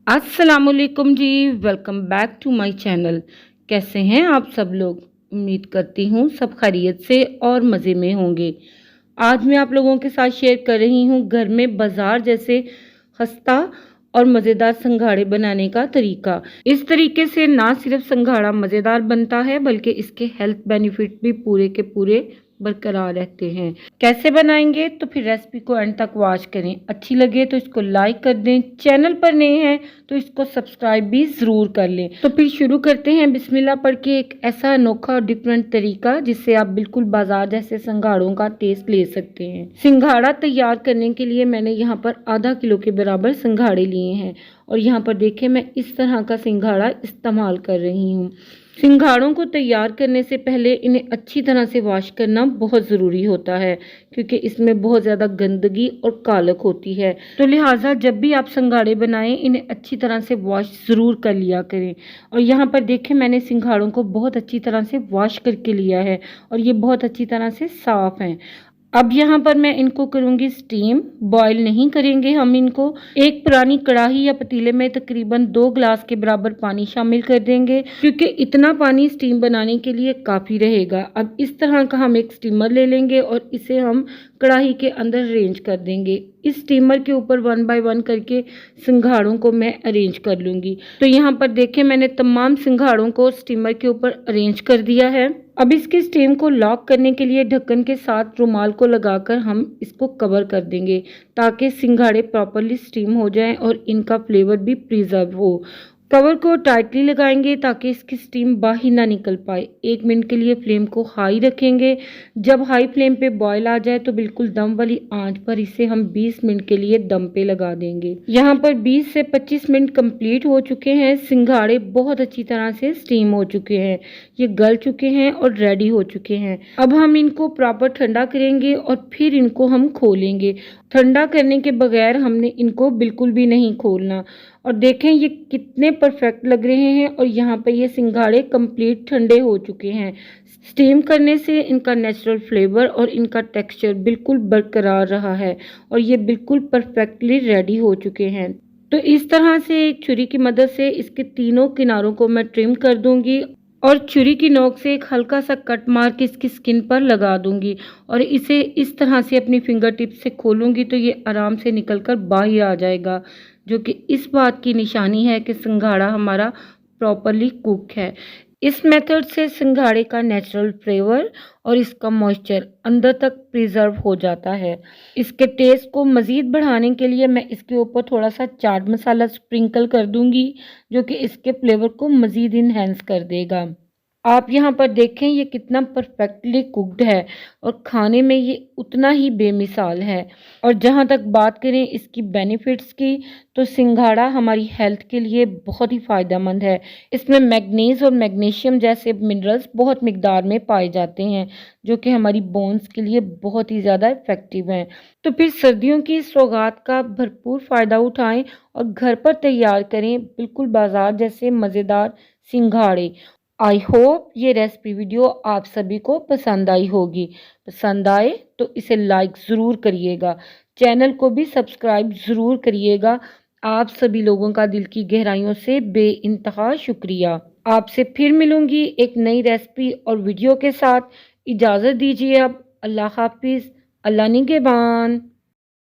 अस्सलाम वालेकुम जी। Welcome back to my channel. कैसे हैं आप सब लोग? उम्मीद करती हूँ सब खैरियत से और मज़े में होंगे। आज मैं आप लोगों के साथ शेयर कर रही हूँ घर में बाज़ार जैसे खस्ता और मज़ेदार संघाड़े बनाने का तरीका। इस तरीके से ना सिर्फ संघाड़ा मज़ेदार बनता है बल्कि इसके हेल्थ बेनिफिट भी पूरे के पूरे बरकरार रहते हैं। कैसे बनाएंगे तो फिर रेसिपी को एंड तक वॉच करें। अच्छी लगे तो इसको लाइक कर दें, चैनल पर नए हैं तो इसको सब्सक्राइब भी ज़रूर कर लें। तो फिर शुरू करते हैं बिस्मिल्लाह पढ़ के एक ऐसा अनोखा और डिफरेंट तरीका जिससे आप बिल्कुल बाजार जैसे संघाड़ों का टेस्ट ले सकते हैं। सिंघाड़ा तैयार करने के लिए मैंने यहाँ पर आधा किलो के बराबर सिंघाड़े लिए हैं और यहाँ पर देखें मैं इस तरह का सिंघाड़ा इस्तेमाल कर रही हूँ। सिंघाड़ों को तैयार करने से पहले इन्हें अच्छी तरह से वॉश करना बहुत ज़रूरी होता है क्योंकि इसमें बहुत ज़्यादा गंदगी और कालक होती है। तो लिहाजा जब भी आप सिंघाड़े बनाएं इन्हें अच्छी तरह से वॉश ज़रूर कर लिया करें। और यहाँ पर देखें मैंने सिंघाड़ों को बहुत अच्छी तरह से वॉश करके लिया है और ये बहुत अच्छी तरह से साफ़ हैं। अब यहाँ पर मैं इनको करूँगी स्टीम। बॉईल नहीं करेंगे हम इनको। एक पुरानी कढ़ाई या पतीले में तकरीबन 2 गिलास के बराबर पानी शामिल कर देंगे क्योंकि इतना पानी स्टीम बनाने के लिए काफ़ी रहेगा। अब इस तरह का हम एक स्टीमर ले लेंगे और इसे हम कढ़ाई के अंदर अरेंज कर देंगे। इस स्टीमर के ऊपर 1 बाय 1 करके सिंघाड़ों को मैं अरेंज कर लूँगी। तो यहाँ पर देखें मैंने तमाम सिंघाड़ों को स्टीमर के ऊपर अरेंज कर दिया है। अब इसकी स्टीम को लॉक करने के लिए ढक्कन के साथ रुमाल को लगाकर हम इसको कवर कर देंगे ताकि सिंघाड़े प्रॉपरली स्टीम हो जाएं और इनका फ्लेवर भी प्रिजर्व हो। कवर को टाइटली लगाएंगे ताकि इसकी स्टीम बाहर ना निकल पाए। 1 मिनट के लिए फ्लेम को हाई रखेंगे। जब हाई फ्लेम पे बॉयल आ जाए तो बिल्कुल दम वाली आंच पर इसे हम 20 मिनट के लिए दम पे लगा देंगे। यहाँ पर 20 से 25 मिनट कंप्लीट हो चुके हैं। सिंघाड़े बहुत अच्छी तरह से स्टीम हो चुके हैं, ये गल चुके हैं और रेडी हो चुके हैं। अब हम इनको प्रॉपर ठंडा करेंगे और फिर इनको हम खोलेंगे। ठंडा करने के बगैर हमने इनको बिल्कुल भी नहीं खोलना। और देखें ये कितने परफेक्ट लग रहे हैं और यहाँ पे ये सिंघाड़े कंप्लीट ठंडे हो चुके हैं। स्टीम करने से इनका नेचुरल फ्लेवर और इनका टेक्सचर बिल्कुल बरकरार रहा है और ये बिल्कुल परफेक्टली रेडी हो चुके हैं। तो इस तरह से एक छुरी की मदद से इसके तीनों किनारों को मैं ट्रिम कर दूंगी और छुरी की नोक से एक हल्का सा कट मार के इसकी स्किन पर लगा दूंगी और इसे इस तरह से अपनी फिंगर टिप से खोलूंगी तो ये आराम से निकलकर बाहर आ जाएगा, जो कि इस बात की निशानी है कि सिंघाड़ा हमारा प्रॉपरली कुक है। इस मेथड से सिंघाड़े का नेचुरल फ्लेवर और इसका मॉइस्चर अंदर तक प्रिजर्व हो जाता है। इसके टेस्ट को मज़ीद बढ़ाने के लिए मैं इसके ऊपर थोड़ा सा चाट मसाला स्प्रिंकल कर दूंगी जो कि इसके फ्लेवर को मज़ीद इन्हेंस कर देगा। आप यहाँ पर देखें ये कितना परफेक्टली कुक्ड है और खाने में ये उतना ही बेमिसाल है। और जहाँ तक बात करें इसकी बेनिफिट्स की तो सिंघाड़ा हमारी हेल्थ के लिए बहुत ही फ़ायदेमंद है। इसमें मैग्नीज और मैग्नीशियम जैसे मिनरल्स बहुत मिकदार में पाए जाते हैं जो कि हमारी बोन्स के लिए बहुत ही ज़्यादा इफ़ेक्टिव हैं। तो फिर सर्दियों की सौगात का भरपूर फ़ायदा उठाएं और घर पर तैयार करें बिल्कुल बाजार जैसे मज़ेदार सिंघाड़े। आई होप ये रेसिपी वीडियो आप सभी को पसंद आई होगी। पसंद आए तो इसे लाइक ज़रूर करिएगा, चैनल को भी सब्सक्राइब ज़रूर करिएगा। आप सभी लोगों का दिल की गहराइयों से बेइंतहा शुक्रिया। आपसे फिर मिलूंगी एक नई रेसिपी और वीडियो के साथ। इजाज़त दीजिए अब। अल्लाह हाफिज़। अल्लाह निगहबान।